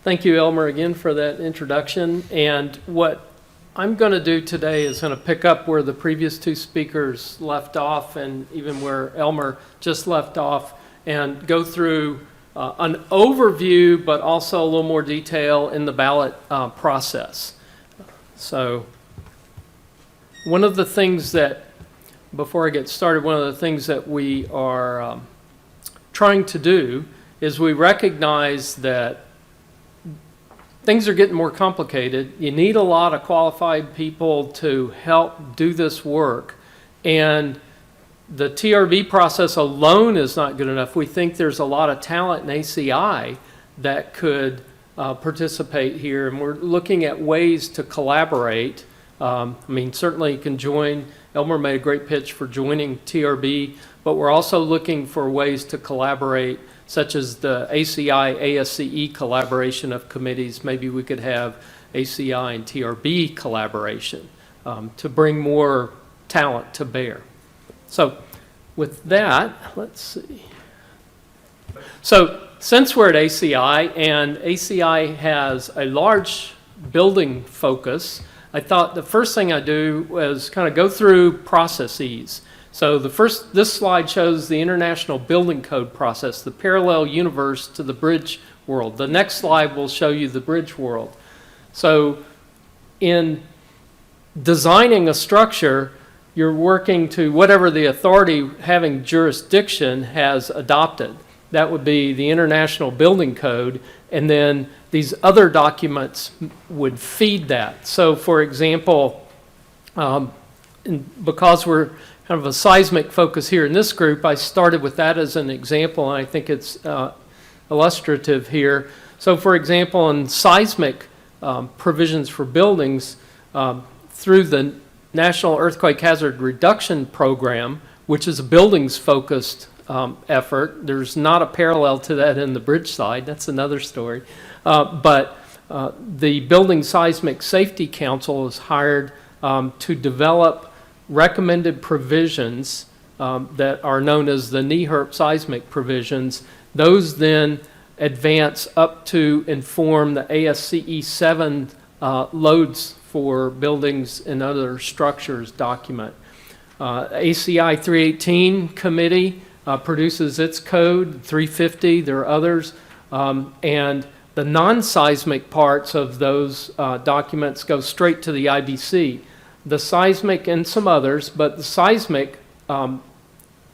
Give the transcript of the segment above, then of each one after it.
Thank you, Elmer, again for that introduction. And what I'm going to do today is going to pick up where the previous two speakers left off and even where Elmer just left off and go through an overview, but also a little more detail in the ballot process. So one of the things that, before I get started, one of the things that we are trying to do is we recognize that things are getting more complicated. You need a lot of qualified people to help do this work. And the TRB process alone is not good enough. We think there's a lot of talent in ACI that could participate here. And we're looking at ways to collaborate. I mean, certainly you can join. Elmer made a great pitch for joining TRB, but we're also looking for ways to collaborate, such as the ACI ASCE collaboration of committees. Maybe we could have ACI and TRB collaboration to bring more talent to bear. So with that, let's see. So since we're at ACI and ACI has a large building focus, I thought the first thing I do was kind of go through processes. So this slide shows the International Building Code process, the parallel universe to the bridge world. The next slide will show you the bridge world. So in designing a structure, you're working to whatever the authority having jurisdiction has adopted. That would be the International Building Code, and then these other documents would feed that. So for example, because we're kind of a seismic focus here in this group, I started with that as an example, and I think it's illustrative here. So for example, in seismic provisions for buildings, through the National Earthquake Hazard Reduction Program, which is a buildings-focused effort. There's not a parallel to that in the bridge side. That's another story. But the Building Seismic Safety Council is hired to develop recommended provisions that are known as the NEHRP seismic provisions. Those then advance up to inform the ASCE 7 loads for buildings and other structures document. ACI 318 committee produces its code, 350, there are others, and the non-seismic parts of those documents go straight to the IBC. The seismic and some others, but the seismic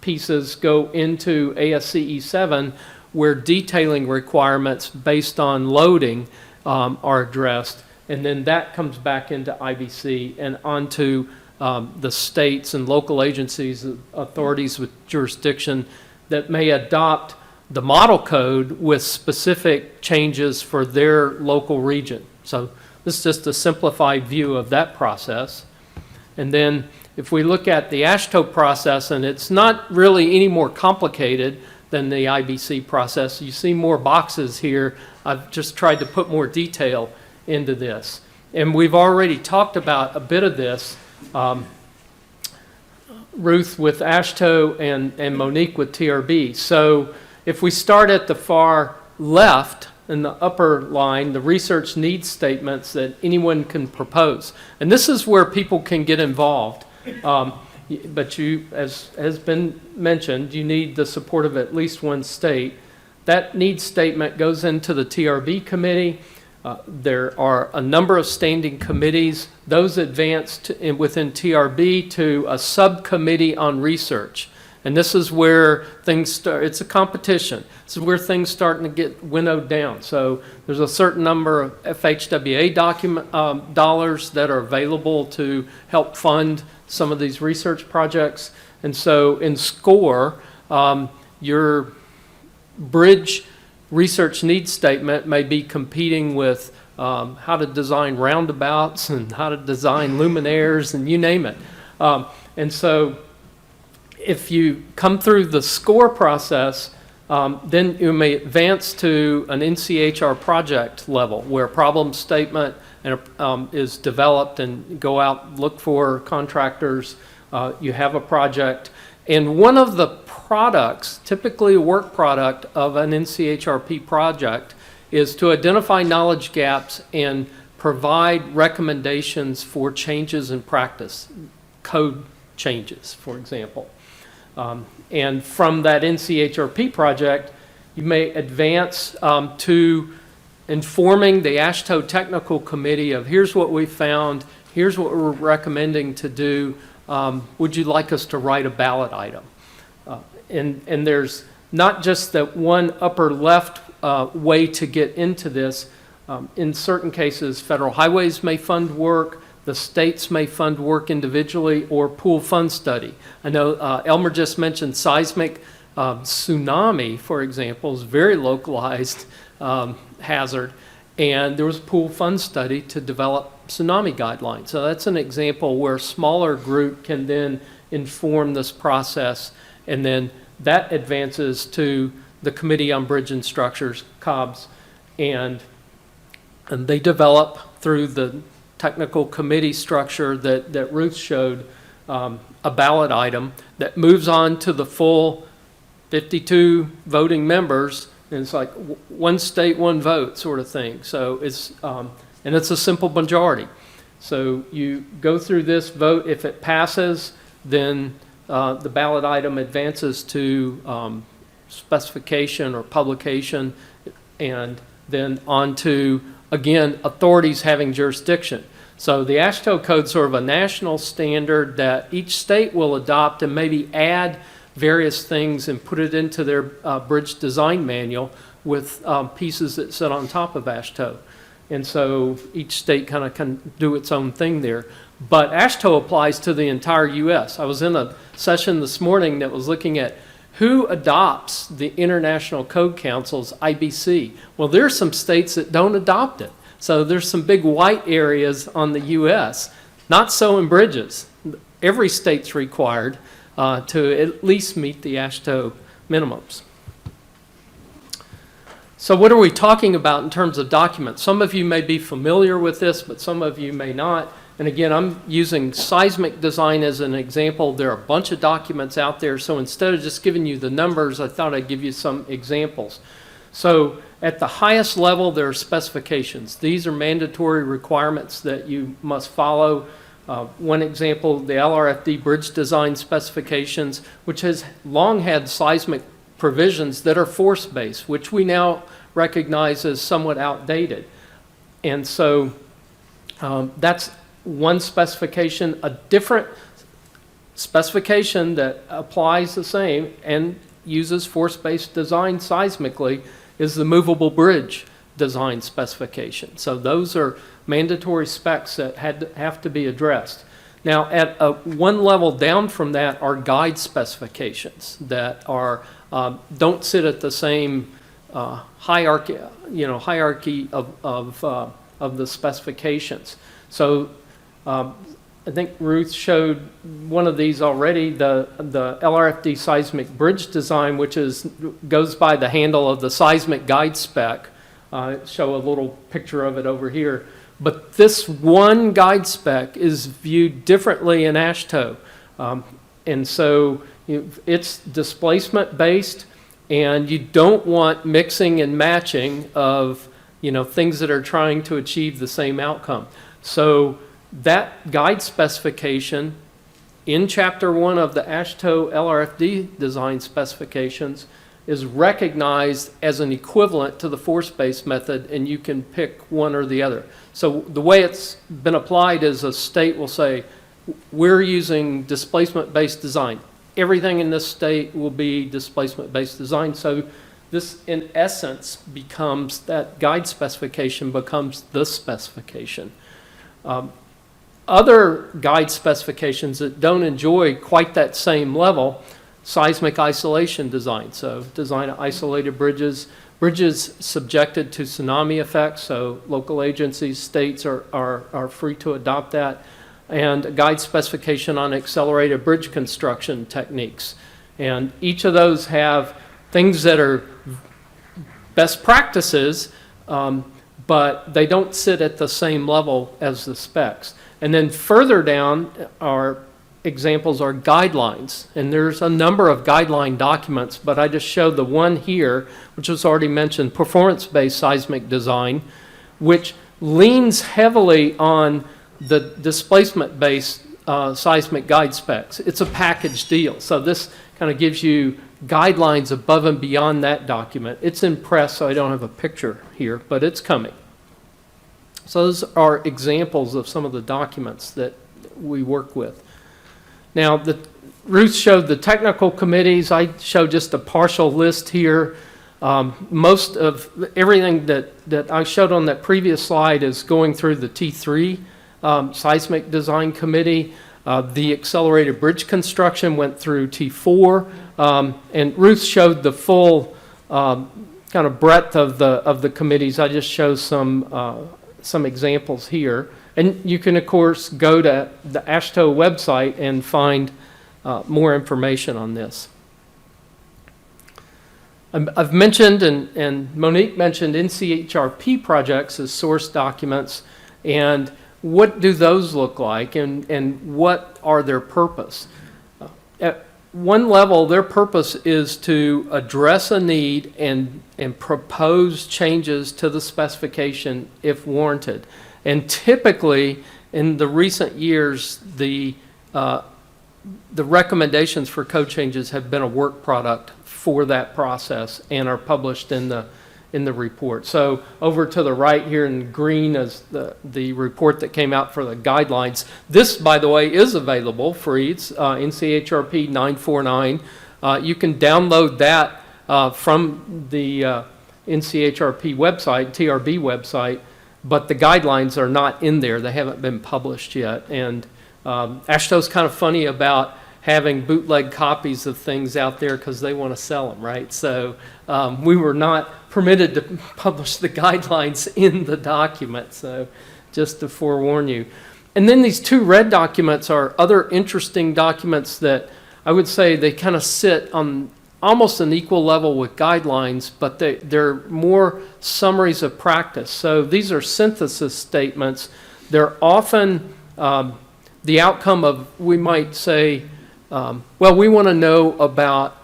pieces go into ASCE 7, where detailing requirements based on loading are addressed, and then that comes back into IBC and onto the states and local agencies, authorities with jurisdiction that may adopt the model code with specific changes for their local region. So this is just a simplified view of that process. And then if we look at the AASHTO process, and it's not really any more complicated than the IBC process. You see more boxes here. I've just tried to put more detail into this. And we've already talked about a bit of this, Ruth with AASHTO and Monique with TRB. So if we start at the far left, in the upper line, the research needs statements that anyone can propose. And this is where people can get involved. But you, as has been mentioned, you need the support of at least one state. That needs statement goes into the TRB committee. There are a number of standing committees. Those advance within TRB to a subcommittee on research. And this is where things start. It's a competition. This is where things starting to get winnowed down. So there's a certain number of FHWA dollars that are available to help fund some of these research projects. And so in SCORE, your bridge research needs statement may be competing with how to design roundabouts and how to design luminaires and you name it. And so if you come through the SCORE process, then you may advance to an NCHR project level where a problem statement is developed and go out, look for contractors, you have a project. And one of the products, typically a work product of an NCHRP project, is to identify knowledge gaps and provide recommendations for changes in practice, code changes, for example. And from that NCHRP project, you may advance to informing the AASHTO Technical Committee of here's what we found, here's what we're recommending to do, would you like us to write a ballot item? And there's not just that one upper left way to get into this. In certain cases, federal highways may fund work, the states may fund work individually, or pool fund study. I know Elmer just mentioned seismic. Tsunami, for example, is a very localized hazard, and there was a pool fund study to develop tsunami guidelines. So that's an example where a smaller group can then inform this process, and then that advances to the Committee on Bridge and Structures, COBS, and they develop through the technical committee structure that Ruth showed a ballot item that moves on to the full 52 voting members, and it's like one state, one vote sort of thing. So it's, and it's a simple majority. So you go through this vote. If it passes, then the ballot item advances to specification or publication, and then on to, again, authorities having jurisdiction. So the AASHTO code is sort of a national standard that each state will adopt and maybe add various things and put it into their bridge design manual with pieces that sit on top of AASHTO. And so each state kind of can do its own thing there. But AASHTO applies to the entire U.S. I was in a session this morning that was looking at who adopts the International Code Council's IBC. Well, there are some states that don't adopt it. So there's some big white areas on the U.S., not so in bridges. Every state's required to at least meet the AASHTO minimums. So what are we talking about in terms of documents? Some of you may be familiar with this, but some of you may not. And again, I'm using seismic design as an example. There are a bunch of documents out there, so instead of just giving you the numbers, I thought I'd give you some examples. So at the highest level, there are specifications. These are mandatory requirements that you must follow. One example, the LRFD bridge design specifications, which has long had seismic provisions that are force-based, which we now recognize as somewhat outdated. And so that's one specification. A different specification that applies the same and uses force-based design seismically is the movable bridge design specification. So those are mandatory specs that have to be addressed. Now, at one level down from that are guide specifications that are don't sit at the same hierarchy of the specifications. So I think Ruth showed one of these already, the LRFD seismic bridge design, which goes by the handle of the seismic guide spec. Show a little picture of it over here. But this one guide spec is viewed differently in AASHTO. And so it's displacement based, and you don't want mixing and matching of things that are trying to achieve the same outcome. So that guide specification in Chapter 1 of the AASHTO LRFD design specifications is recognized as an equivalent to the force-based method, and you can pick one or the other. So the way it's been applied is a state will say, we're using displacement-based design. Everything in this state will be displacement-based design. So this, in essence, becomes, that guide specification becomes the specification. Other guide specifications that don't enjoy quite that same level, seismic isolation design. So design of isolated bridges, bridges subjected to tsunami effects, so local agencies, states are free to adopt that, and a guide specification on accelerated bridge construction techniques. And each of those have things that are best practices, but they don't sit at the same level as the specs. And then further down are examples are guidelines. And there's a number of guideline documents, but I just showed the one here, which was already mentioned, performance-based seismic design, which leans heavily on the displacement-based seismic guide specs. It's a package deal. So this kind of gives you guidelines above and beyond that document. It's in press, so I don't have a picture here, but it's coming. So those are examples of some of the documents that we work with. Now, Ruth showed the technical committees. I showed just a partial list here. Most of everything that I showed on that previous slide is going through the T3 Seismic Design Committee. The accelerated bridge construction went through T4, and Ruth showed the full kind of breadth of the committees. I just show some examples here, and you can of course go to the AASHTO website and find more information on this. I've mentioned, and Monique mentioned, NCHRP projects as source documents, and what do those look like, and what are their purpose? At one level, their purpose is to address a need and propose changes to the specification if warranted. And typically, in the recent years, the recommendations for code changes have been a work product for that process and are published in the report. So over to the right here in green is the report that came out for the guidelines. This, by the way, is available free. It's NCHRP 949. You can download that from the NCHRP website, TRB website, but the guidelines are not in there. They haven't been published yet. And AASHTO's kind of funny about having bootleg copies of things out there because they want to sell them, right? So we were not permitted to publish the guidelines in the document, so just to forewarn you. And then these two red documents are other interesting documents that I would say they kind of sit on almost an equal level with guidelines, but they're more summaries of practice. So these are synthesis statements. They're often the outcome of, we might say, well, we want to know about,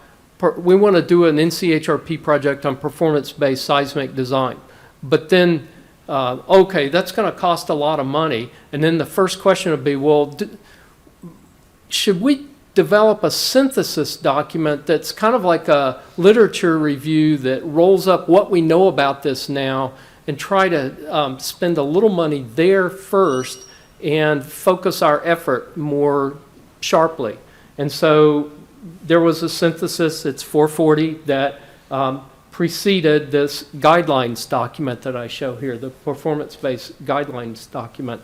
we want to do an NCHRP project on performance-based seismic design. But then, okay, that's going to cost a lot of money. And then the first question would be, well, should we develop a synthesis document that's kind of like a literature review that rolls up what we know about this now and try to spend a little money there first and focus our effort more sharply? And so there was a synthesis, it's 440, that preceded this guidelines document that I show here, the performance-based guidelines document.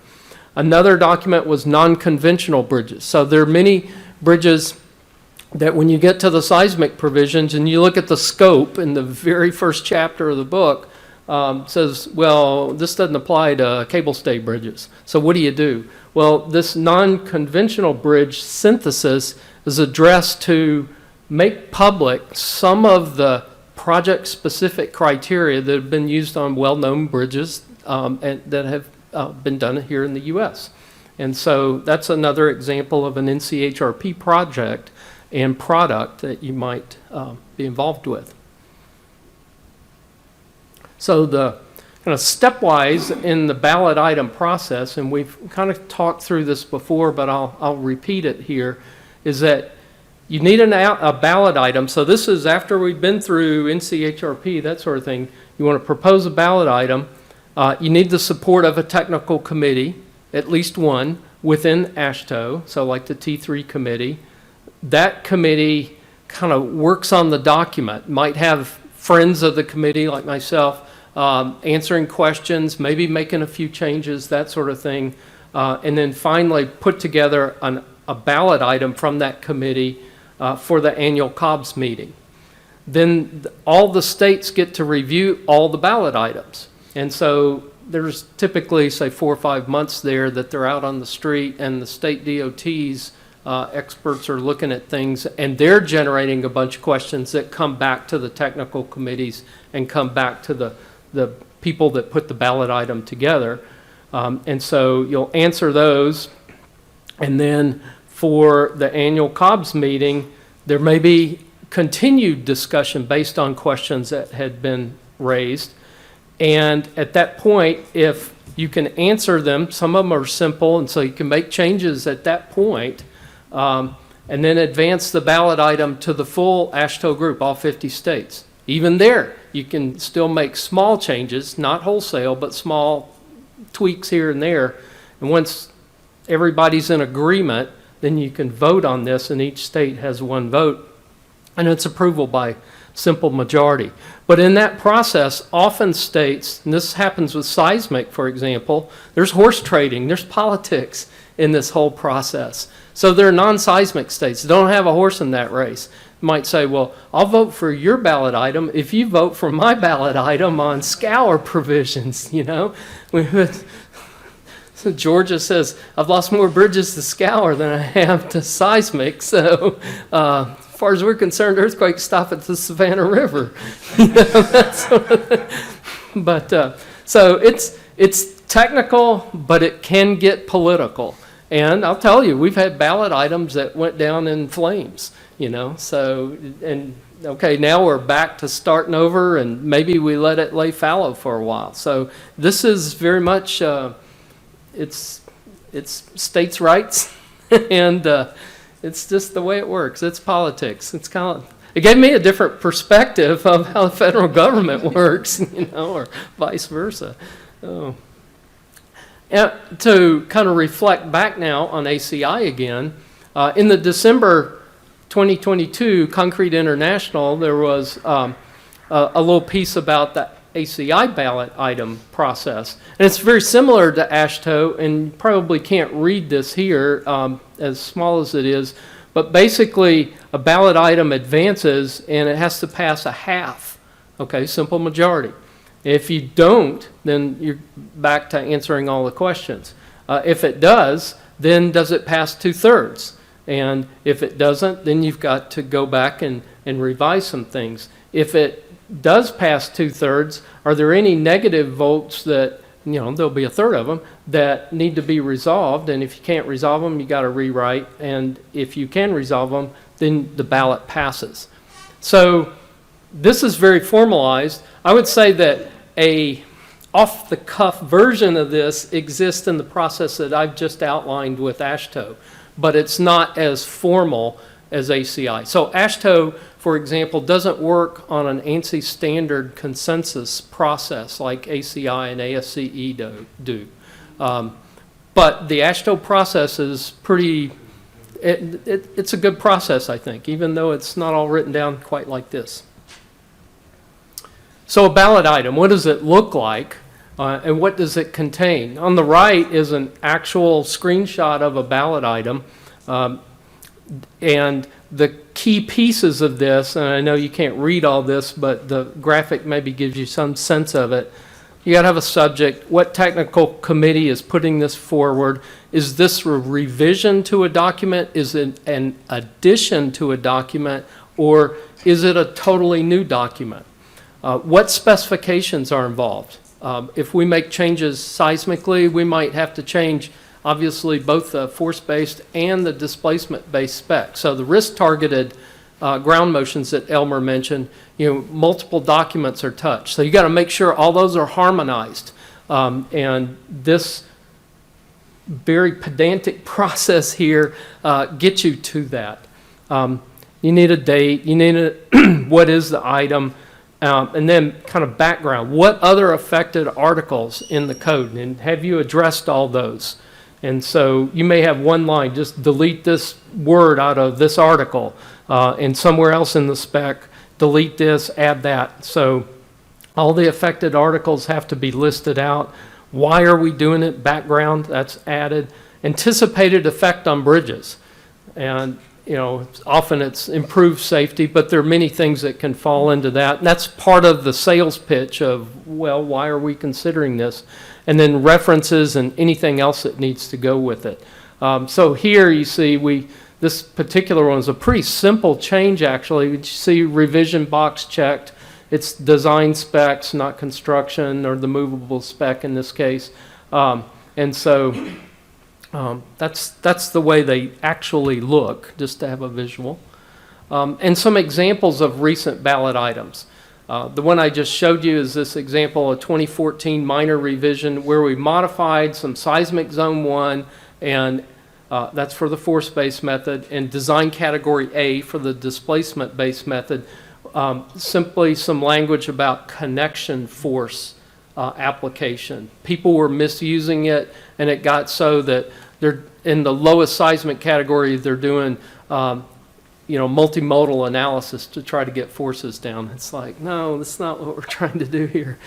Another document was non-conventional bridges. So there are many bridges that when you get to the seismic provisions and you look at the scope in the very first chapter of the book, says, well, this doesn't apply to cable stay bridges. So what do? Well, this non-conventional bridge synthesis is addressed to make public some of the project-specific criteria that have been used on well-known bridges and that have been done here in the U.S. And so that's another example of an NCHRP project and product that you might be involved with. So the kind of stepwise in the ballot item process, and we've kind of talked through this before, but I'll repeat it here, is that you need a ballot item. So this is after we've been through NCHRP, that sort of thing. You want to propose a ballot item. You need the support of a technical committee, at least one, within AASHTO, so like the T3 committee. That committee kind of works on the document, might have friends of the committee like myself answering questions, maybe making a few changes, that sort of thing, and then finally put together a ballot item from that committee for the annual COBS meeting. Then all the states get to review all the ballot items. And so there's typically, say, 4 or 5 months there that they're out on the street and the state DOTs experts are looking at things and they're generating a bunch of questions that come back to the technical committees and come back to the people that put the ballot item together. And so you'll answer those, and then for the annual COBS meeting, there may be continued discussion based on questions that had been raised. And at that point, if you can answer them, some of them are simple, and so you can make changes at that point, and then advance the ballot item to the full AASHTO group, all 50 states. Even there, you can still make small changes, not wholesale, but small tweaks here and there. And once everybody's in agreement, then you can vote on this, and each state has one vote, and it's approval by simple majority. But in that process, often states, and this happens with seismic, for example, there's horse trading, there's politics in this whole process. So there are non-seismic states that don't have a horse in that race. You might say, well, I'll vote for your ballot item if you vote for my ballot item on scour provisions, you know. So Georgia says, I've lost more bridges to scour than I have to seismic, so as far as we're concerned, earthquakes stop at the Savannah River. You know, that sort of thing. But so it's technical, but it can get political. And I'll tell you, we've had ballot items that went down in flames, you know. So, and okay, now we're back to starting over, and maybe we let it lay fallow for a while. So this is very much, it's states' rights, and it's just the way it works. It's politics. It's kind of, it gave me a different perspective of how the federal government works, you know, or vice versa. Oh. And to kind of reflect back now on ACI again, in the December 2022 Concrete International, there was a little piece about the ACI ballot item process. And it's very similar to AASHTO, and you probably can't read this here, as small as it is, but basically a ballot item advances and it has to pass a half, okay, simple majority. If you don't, then you're back to answering all the questions. If it does, then does it pass 2/3? And if it doesn't, then you've got to go back and revise some things. If it does pass 2/3, are there any negative votes that, you know, there'll be 1/3 of them that need to be resolved? And if you can't resolve them, you got to rewrite. And if you can resolve them, then the ballot passes. So this is very formalized. I would say that a off-the-cuff version of this exists in the process that I've just outlined with AASHTO, but it's not as formal as ACI. So AASHTO, for example, doesn't work on an ANSI standard consensus process like ACI and ASCE do. But the AASHTO process is pretty, it's a good process, I think, even though it's not all written down quite like this. So a ballot item, what does it look like, and what does it contain? On the right is an actual screenshot of a ballot item, and the key pieces of this, and I know you can't read all this, but the graphic maybe gives you some sense of it. You got to have a subject. What technical committee is putting this forward? Is this a revision to a document? Is it an addition to a document? Or is it a totally new document? What specifications are involved? If we make changes seismically, we might have to change, obviously, both the force-based and the displacement-based specs. So the risk-targeted ground motions that Elmer mentioned, you know, multiple documents are touched. So you got to make sure all those are harmonized. And this very pedantic process here gets you to that. You need a date. You need a what is the item? And then kind of background. What other affected articles in the code? And have you addressed all those? And so you may have one line, just delete this word out of this article, and somewhere else in the spec, delete this, add that. So all the affected articles have to be listed out. Why are we doing it? Background, that's added. Anticipated effect on bridges. And you know, often it's improved safety, but there are many things that can fall into that. And that's part of the sales pitch of, well, why are we considering this? And then references and anything else that needs to go with it. So here you see this particular one is a pretty simple change, actually. You see revision box checked. It's design specs, not construction or the movable spec in this case. And so That's the way they actually look, just to have a visual. And some examples of recent ballot items. The one I just showed you is this example, a 2014 minor revision where we modified some seismic zone 1, and that's for the force-based method, and design category A for the displacement-based method. Simply some language about connection force application. People were misusing it, and it got so that they're in the lowest seismic category, they're doing multimodal analysis to try to get forces down. It's like, no, that's not what we're trying to do here.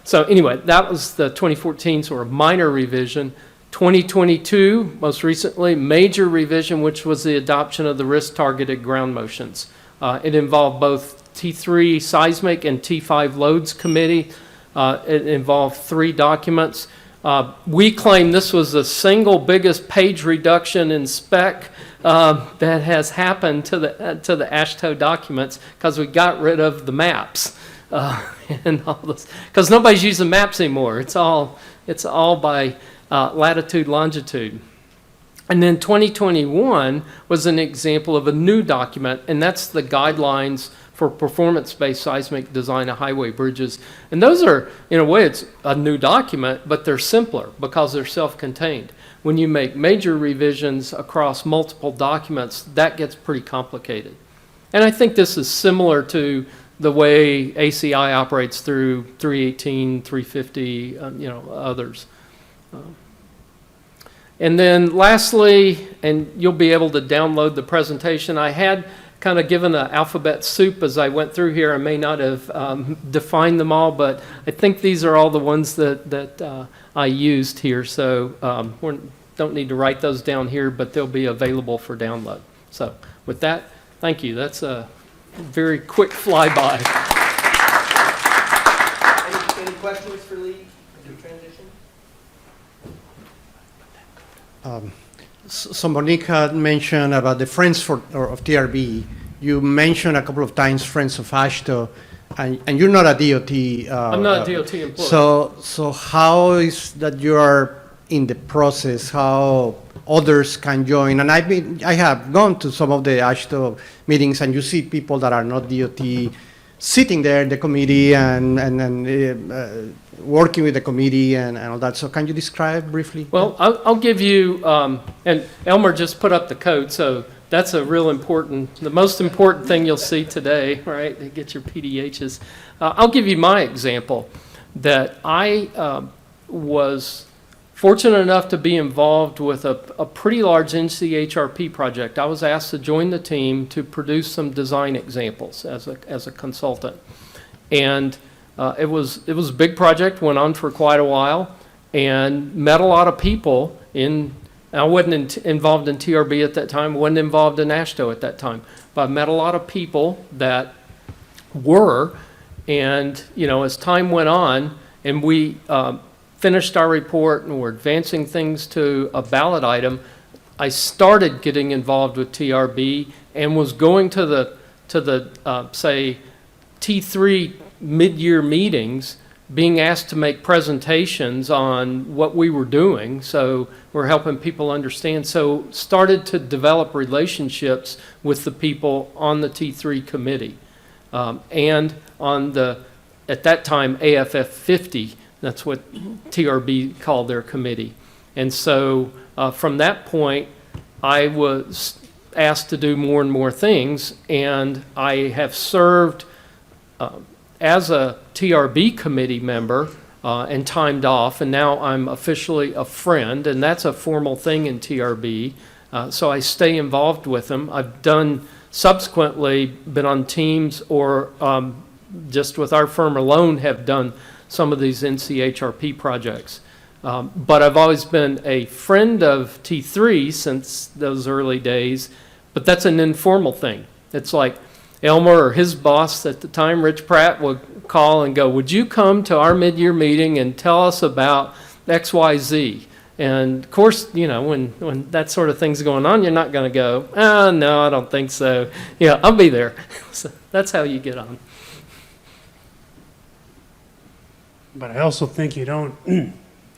So anyway, that was the 2014 sort of minor revision. 2022, most recently, major revision, which was the adoption of the risk-targeted ground motions. It involved both T3 seismic and T5 loads committee. It involved 3 documents. We claim this was the single biggest page reduction in spec that has happened to the AASHTO documents because we got rid of the maps and all this. Because nobody's using maps anymore. It's all by latitude, longitude. And then 2021 was an example of a new document, and that's the guidelines for performance-based seismic design of highway bridges. And those are, in a way, it's a new document, but they're simpler because they're self-contained. When you make major revisions across multiple documents, that gets pretty complicated. And I think this is similar to the way ACI operates through 318, 350, others. And then lastly, and you'll be able to download the presentation, I had kind of given an alphabet soup as I went through here. I may not have defined them all, but I think these are all the ones that I used here. So we don't need to write those down here, but they'll be available for download. So with that, thank you. That's a very quick flyby. Any questions for Lee in transition? So Monique had mentioned about the Friends of TRB. You mentioned a couple of times Friends of AASHTO, and you're not a DOT. I'm not a DOT employee. So how is that you are in the process? How others can join? And I have gone to some of the AASHTO meetings, and you see people that are not DOT sitting there in the committee and working with the committee and all that. So can you describe briefly? Well, I'll give you, and Elmer just put up the code, so that's a real important, the most important thing you'll see today, right? To get your PDHs. I'll give you my example that I was fortunate enough to be involved with a pretty large NCHRP project. I was asked to join the team to produce some design examples as a consultant. And it was a big project, went on for quite a while, and met a lot of people I wasn't involved in TRB at that time, wasn't involved in AASHTO at that time, but I met a lot of people that were, and as time went on, and we finished our report and we're advancing things to a ballot item, I started getting involved with TRB and was going to the say T3 mid-year meetings, being asked to make presentations on what we were doing. So we're helping people understand. So started to develop relationships with the people on the T3 committee and on at that time, AFF 50. That's what TRB called their committee. And so from that point, I was asked to do more and more things, and I have served as a TRB committee member and timed off, and now I'm officially a friend, and that's a formal thing in TRB. So I stay involved with them. I've subsequently been on teams or just with our firm alone have done some of these NCHRP projects. But I've always been a friend of T3 since those early days, but that's an informal thing. It's like Elmer or his boss at the time, Rich Pratt, would call and go, would you come to our mid-year meeting and tell us about XYZ? And of course, when that sort of thing's going on, you're not going to go, oh, no, I don't think so. Yeah, I'll be there. So that's how you get on. But I also think you don't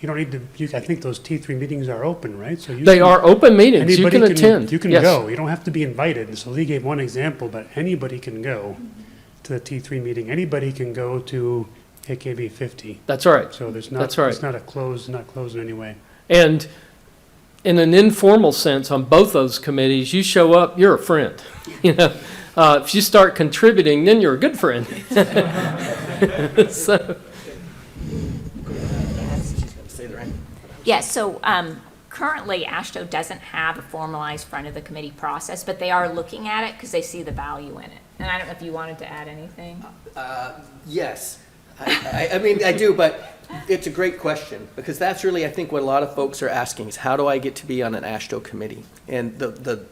you don't need to, I think those T3 meetings are open, right? So They are open meetings. You anybody can attend. You can Yes. go. You don't have to be invited. So Lee gave one example, but anybody can go to the T3 meeting. Anybody can go to AKB 50. That's right. So there's not, That's right. it's not closed in any way. And in an informal sense, on both those committees, you show up, you're a friend. You know, if you start contributing, then you're a good friend. So, Yes, so currently AASHTO doesn't have a formalized front of the committee process, but they are looking at it because they see the value in it. And I don't know if you wanted to add anything. Yes, I mean, I do, but it's a great question, because that's really, I think, what a lot of folks are asking is, how do I get to be on an AASHTO committee? And the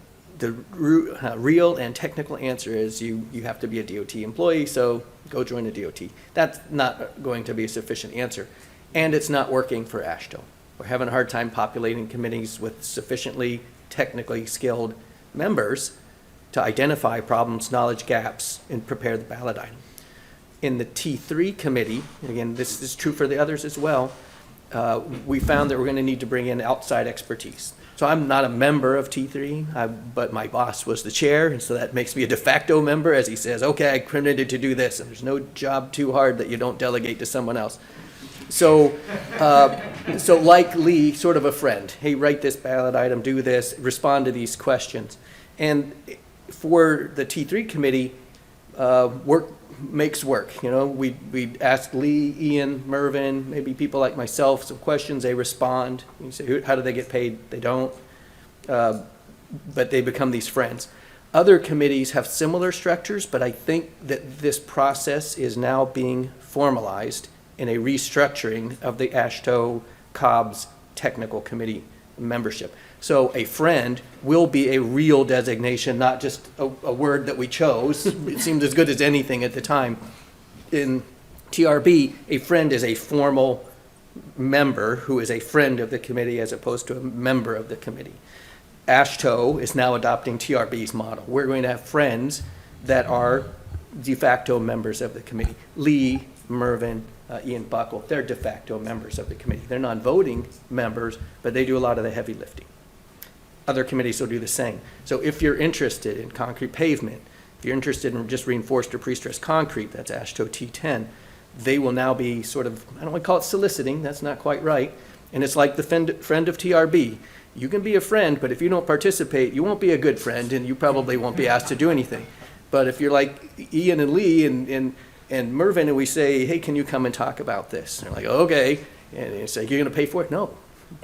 real and technical answer is you have to be a DOT employee, so go join a DOT. That's not going to be a sufficient answer, and it's not working for AASHTO. We're having a hard time populating committees with sufficiently technically skilled members to identify problems, knowledge gaps, and prepare the ballot item. In the T3 committee, again, this is true for the others as well, we found that we're going to need to bring in outside expertise. So I'm not a member of T3, but my boss was the chair, and so that makes me a de facto member, as he says, okay, I'm committed to do this, and there's no job too hard that you don't delegate to someone else. So, so like Lee, sort of a friend. Hey, write this ballot item, do this, respond to these questions. And for the T3 committee, work makes work. You know, we ask Lee, Ian, Mervyn, maybe people like myself some questions. They respond. You say, how do they get paid? They don't. But they become these friends. Other committees have similar structures, but I think that this process is now being formalized in a restructuring of the AASHTO COBS technical committee membership. So a friend will be a real designation, not just a word that we chose. It seemed as good as anything at the time. In TRB, a friend is a formal member who is a friend of the committee as opposed to a member of the committee. AASHTO is now adopting TRB's model. We're going to have friends that are de facto members of the committee. Lee, Mervyn, Ian Buckle, they're de facto members of the committee. They're non-voting members, but they do a lot of the heavy lifting. Other committees will do the same. So if you're interested in concrete pavement, if you're interested in just reinforced or pre-stressed concrete, that's AASHTO T10, they will now be sort of, I don't want to call it soliciting, that's not quite right, and it's like the friend of TRB. You can be a friend, but if you don't participate, you won't be a good friend, and you probably won't be asked to do anything. But if you're like Ian and Lee and Mervyn, and we say, hey, can you come and talk about this? And they're like, okay. And it's like, you're going to pay for it? No.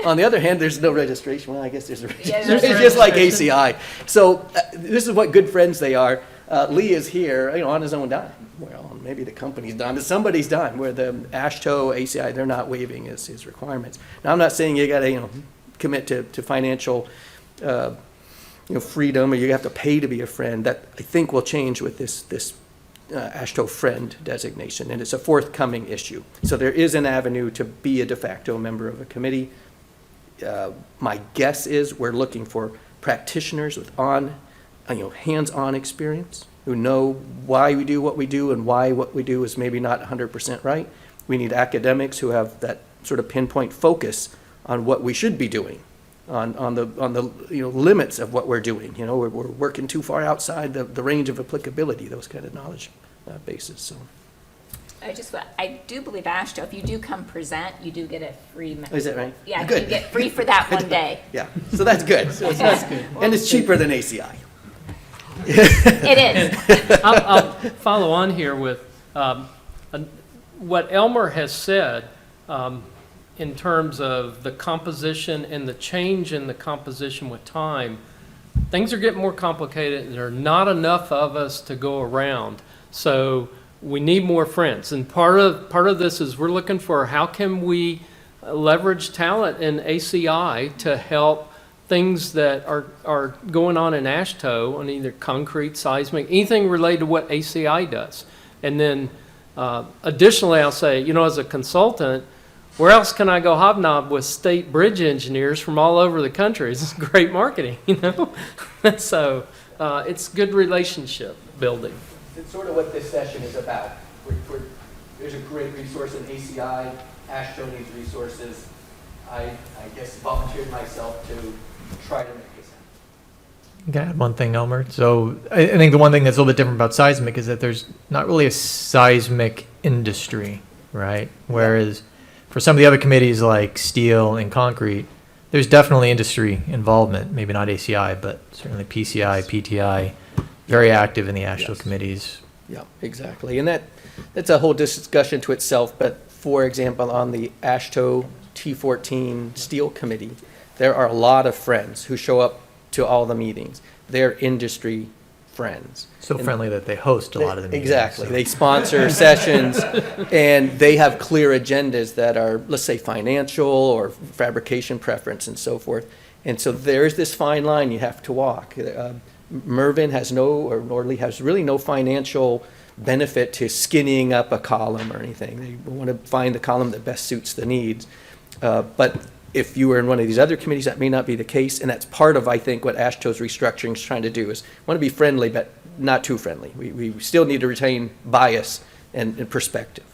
On the other hand, there's no registration. Well, I guess there's a registration. It's just like ACI. So this is what good friends they are. Lee is here, you know, on his own dime. Well, maybe the company's dime, but somebody's dime. Where the AASHTO, ACI, they're not waiving his requirements. Now, I'm not saying you got to, you know, commit to financial, freedom, or you have to pay to be a friend. That I think will change with this AASHTO friend designation, and it's a forthcoming issue. So there is an avenue to be a de facto member of a committee. My guess is we're looking for practitioners with hands-on experience who know why we do what we do and why what we do is maybe not 100% right. We need academics who have that sort of pinpoint focus on what we should be doing, on the limits of what we're doing. You know, we're working too far outside the range of applicability, those kind of knowledge bases. So. I do believe AASHTO, if you do come present, you do get a free membership. Is that right? Yeah, Good. you get free for that one day. Yeah, so that's good. So that's good. And it's cheaper than ACI. It is. I'll follow on here with what Elmer has said in terms of the composition and the change in the composition with time. Things are getting more complicated. There are not enough of us to go around. So we need more friends. And part of this is we're looking for how can we leverage talent in ACI to help things that are going on in AASHTO on either concrete, seismic, anything related to what ACI does. And then additionally, I'll say, as a consultant, where else can I go hobnob with state bridge engineers from all over the country? It's great marketing, So it's good relationship building. It's sort of what this session is about. There's a great resource in ACI. AASHTO needs resources. I guess volunteered myself to try to make this happen. Can I add one thing, Elmer? So I think the one thing that's a little bit different about seismic is that there's not really a seismic industry, right? Whereas for some of the other committees like steel and concrete, there's definitely industry involvement, maybe not ACI, but certainly PCI, PTI, very active in the AASHTO Yes. committees. Yeah, exactly. And that's a whole discussion to itself. But for example, on the AASHTO T14 Steel Committee, there are a lot of friends who show up to all the meetings. They're industry friends. So And friendly that they host a lot of the meetings. Exactly. so- They sponsor sessions, and they have clear agendas that are, let's say, financial or fabrication preference and so forth. And so there's this fine line you have to walk. Mervyn has no, or Nordley has really no financial benefit to skinnying up a column or anything. They want to find the column that best suits the needs. But if you were in one of these other committees, that may not be the case, and that's part of, I think, what AASHTO's restructuring is trying to do, is want to be friendly, but not too friendly. We still need to retain bias and perspective.